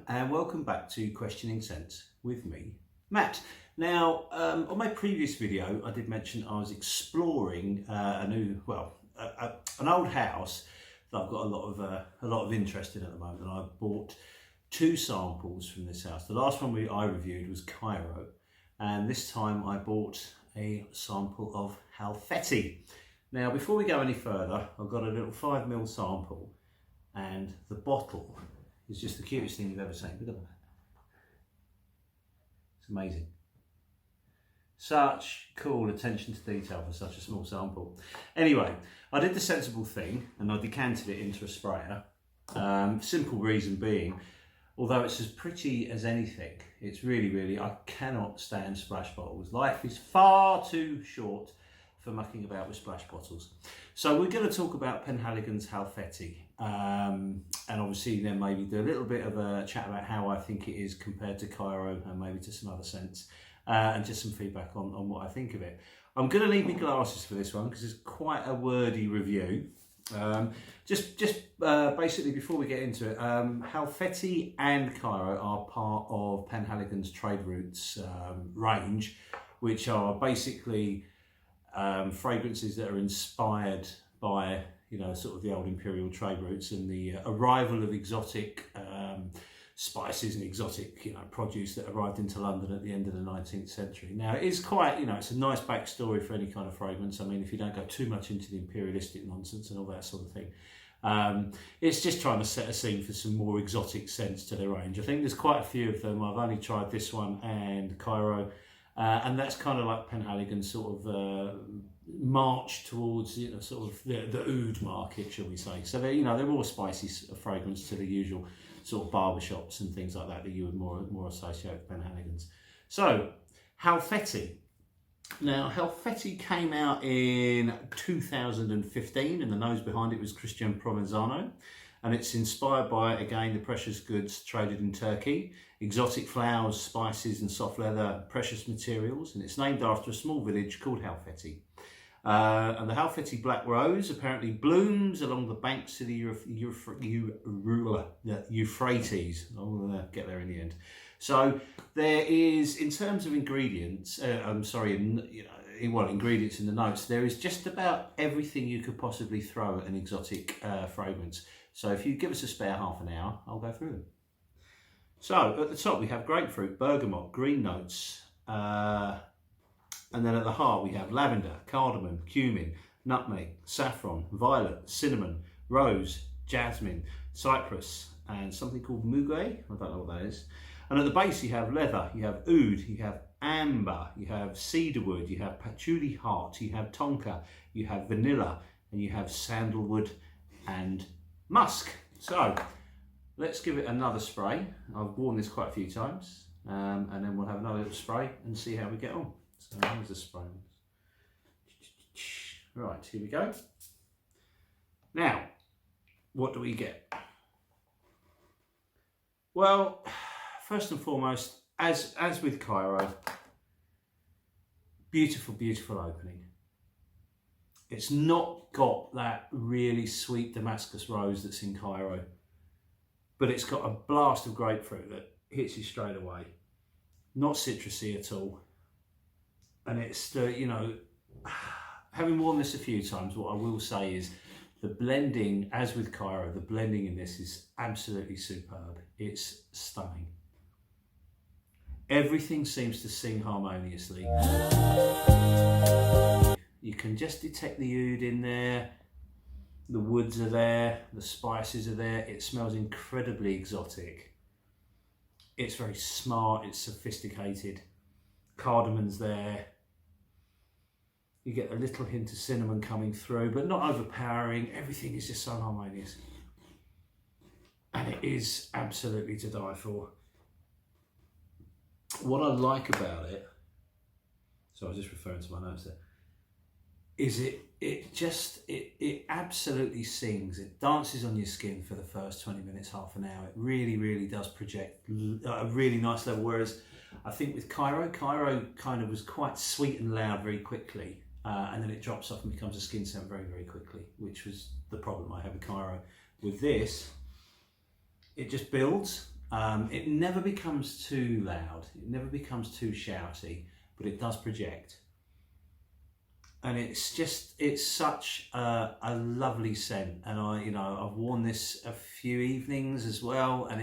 and welcome back to Questioning Sense with me, Matt. Now, on my previous video, I did mention I was exploring an old house that I've got a lot of interest in at the moment, and I bought two samples from this house. The last one I reviewed was Cairo, and this time I bought a sample of Halfeti. Now, before we go any further, I've got a little 5ml sample, and the bottle is just the cutest thing you've ever seen. Look at that. It's amazing. Such cool attention to detail for such a small sample. Anyway, I did the sensible thing and I decanted it into a sprayer. Simple reason being, although it's as pretty as anything, it's really, I cannot stand splash bottles. Life is far too short for mucking about with splash bottles. So we're going to talk about Penhaligon's Halfeti, and obviously then maybe do a little bit of a chat about how I think it is compared to Cairo and maybe to some other scents, and just some feedback on what I think of it. I'm going to need my glasses for this one because it's quite a wordy review. Basically before we get into it, Halfeti and Cairo are part of Penhaligon's Trade Routes range, which are basically fragrances that are inspired by, sort of the old imperial trade routes and the arrival of exotic spices and exotic, produce that arrived into London at the end of the 19th century. Now, it is quite, it's a nice backstory for any kind of fragrance. I mean, if you don't go too much into the imperialistic nonsense and all that sort of thing. It's just trying to set a scene for some more exotic scents to their range. I think there's quite a few of them. I've only tried this one and Cairo. And that's kind of like Penhaligon's sort of march towards, sort of the oud market, shall we say. So they're more spicy fragrance to the usual sort of barbershops and things like that you would more associate with Penhaligon's. So Halfeti. Now Halfeti came out in 2015, and the nose behind it was Christian Provenzano. And it's inspired by, again, the precious goods traded in Turkey, exotic flowers, spices and soft leather, precious materials. And it's named after a small village called Halfeti. And the Halfeti black rose apparently blooms along the banks of the Euphrates. I'll get there in the end. So there is, in terms of ingredients, ingredients in the notes, there is just about everything you could possibly throw at an exotic fragrance. So if you give us a spare half an hour, I'll go through them. So at the top we have grapefruit, bergamot, green notes, and then at the heart we have lavender, cardamom, cumin, nutmeg, saffron, violet, cinnamon, rose, jasmine, cypress, and something called muguet. I don't know what that is. And at the base you have leather, you have oud, you have amber, you have cedarwood, you have patchouli heart, you have tonka, you have vanilla, and you have sandalwood and musk. So let's give it another spray. I've worn this quite a few times, and then we'll have another little spray and see how we get on. So here's the spray. Right, here we go. Now, what do we get? Well, first and foremost, as with Cairo, beautiful opening. It's not got that really sweet Damascus rose that's in Cairo, but it's got a blast of grapefruit that hits you straight away. Not citrusy at all. And it's, having worn this a few times, what I will say is the blending, as with Cairo, the blending in this is absolutely superb. It's stunning. Everything seems to sing harmoniously. You can just detect the oud in there, the woods are there, the spices are there. It smells incredibly exotic. It's very smart, it's sophisticated. Cardamon's there. You get a little hint of cinnamon coming through, but not overpowering. Everything is just so harmonious. And it is absolutely to die for. What I like about it, so I was just referring to my notes there, is it absolutely sings. It dances on your skin for the first 20 minutes, half an hour. It really does project a really nice level. Whereas I think with Cairo kind of was quite sweet and loud very quickly, and then it drops off and becomes a skin scent very quickly, which was the problem I had with Cairo. With this, it just builds It never becomes too loud, it never becomes too shouty, but it does project. And it's such a lovely scent. And I've worn this a few evenings as well, and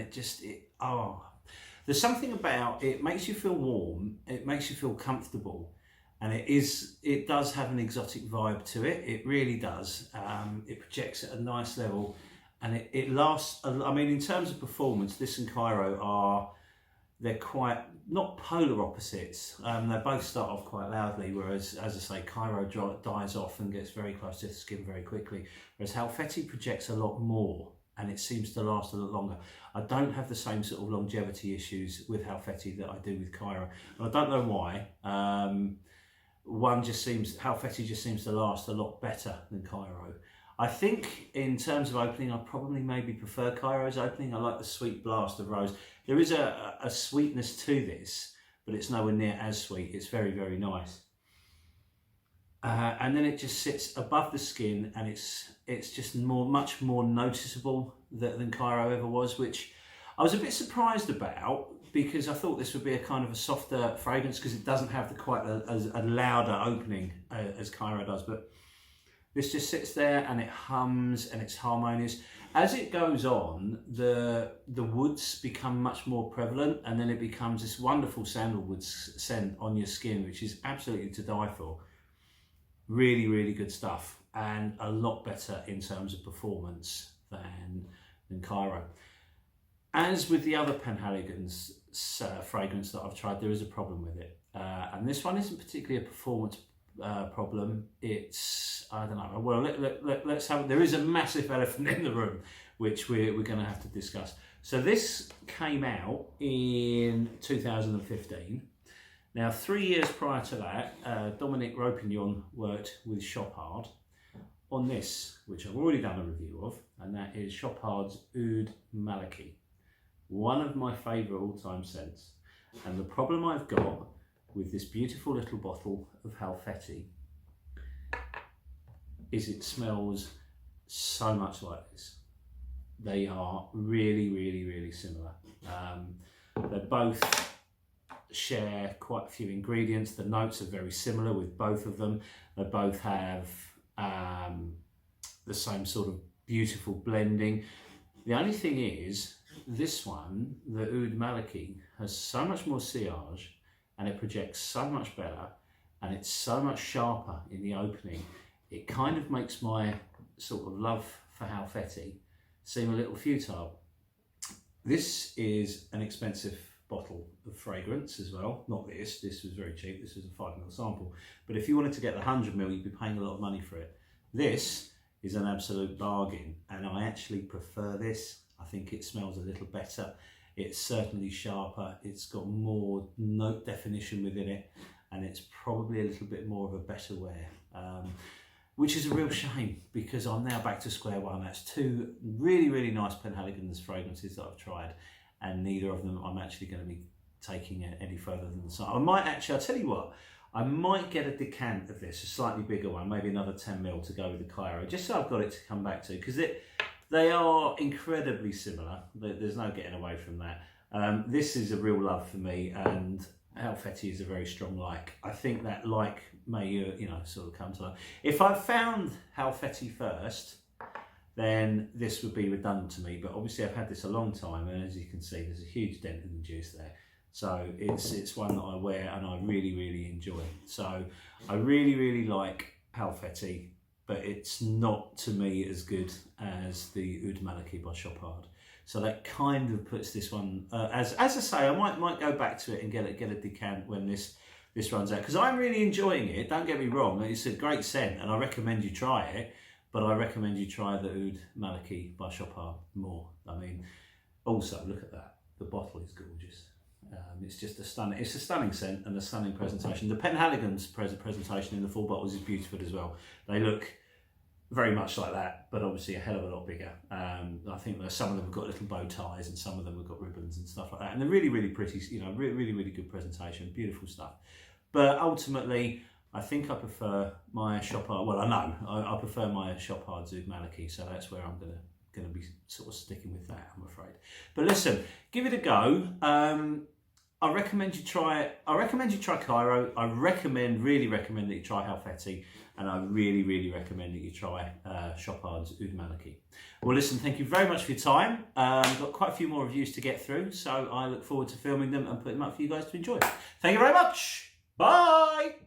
there's something about it, makes you feel warm, it makes you feel comfortable, and it does have an exotic vibe to it. It really does. It projects at a nice level, and it lasts. I mean, in terms of performance, this and Cairo they're quite, not polar opposites. They both start off quite loudly, whereas, as I say, Cairo dies off and gets very close to the skin very quickly, whereas Halfeti projects a lot more and it seems to last a lot longer. I don't have the same sort of longevity issues with Halfeti that I do with Cairo, and I don't know why. Halfeti just seems to last a lot better than Cairo. I think in terms of opening, I probably maybe prefer Cairo's opening. I like the sweet blast of rose. There is a sweetness to this, but it's nowhere near as sweet. It's very, very nice. And then it just sits above the skin, and it's just much more noticeable than Cairo ever was, which I was a bit surprised about, because I thought this would be a kind of a softer fragrance, because it doesn't have quite a louder opening as Cairo does. But this just sits there and it hums and it's harmonious. As it goes on, the woods become much more prevalent, and then it becomes this wonderful sandalwood scent on your skin, which is absolutely to die for. Really, really good stuff, and a lot better in terms of performance than Cairo. As with the other Penhaligon's fragrance that I've tried, there is a problem with it, and this one isn't particularly a performance problem. It's, I don't know, well, let's have, there is a massive elephant in the room which we're going to have to discuss. So this came out in 2015. Now, 3 years prior to that, Dominic Ropignon worked with Chopard on this, which I've already done a review of, and that is Chopard's Oud Maliki, one of my favourite all-time scents. And the problem I've got with this beautiful little bottle of Halfeti is it smells so much like this. They are really, really, really similar. They both share quite a few ingredients. The notes are very similar with both of them. They both have the same sort of beautiful blending. The only thing is, this one, the Oud Maliki, has so much more sillage, and it projects so much better, and it's so much sharper in the opening. It kind of makes my sort of love for Halfeti seem a little futile. This is an expensive bottle of fragrance as well. Not this was very cheap. This was a 5ml sample. But if you wanted to get the 100ml, you'd be paying a lot of money for it. This is an absolute bargain, and I actually prefer this. I think it smells a little better. It's certainly sharper, it's got more note definition within it, and it's probably a little bit more of a better wear, which is a real shame, because I'm now back to square one. That's two really, really nice Penhaligon's fragrances that I've tried, and neither of them I'm actually going to be taking it any further than the sun. I might actually, I'll tell you what, I might get a decant of this, a slightly bigger one, maybe another 10ml to go with the Cairo, just so I've got it to come back to, because they are incredibly similar. There's no getting away from that. This is a real love for me, and Halfeti is a very strong like. I think that like may sort of come to life. If I found Halfeti first, then this would be redundant to me. But obviously I've had this a long time, and as you can see, there's a huge dent in the juice there. So it's one that I wear and I really, really enjoy. So I really, really like Halfeti, but it's not to me as good as the Oud Maliki by Chopard. So that kind of puts this one, as I say, I might go back to it and get a decant when this runs out, because I'm really enjoying it. Don't get me wrong, it's a great scent, and I recommend you try it. But I recommend you try the Oud Maliki by Chopard more. I mean, also look at that. The bottle is gorgeous. It's just a stunning scent and a stunning presentation. The Penhaligon's presentation in the full bottles is beautiful as well. They look very much like that, but obviously a hell of a lot bigger. I think that some of them have got little bow ties, and some of them have got ribbons and stuff like that. And they're really, really pretty, really, really good presentation, beautiful stuff. But ultimately, I think I prefer my Chopard, well, I know, I prefer my Chopard's Oud Maliki, so that's where I'm going to going to be sort of sticking with that, I'm afraid. But listen, give it a go. I recommend you try it. I recommend you try Cairo. I really recommend that you try Halfeti, and I really recommend that you try Chopard's Oud Maliki. Well, listen, thank you very much for your time. Got quite a few more reviews to get through, so I look forward to filming them and putting them up for you guys to enjoy. Thank you very much. Bye.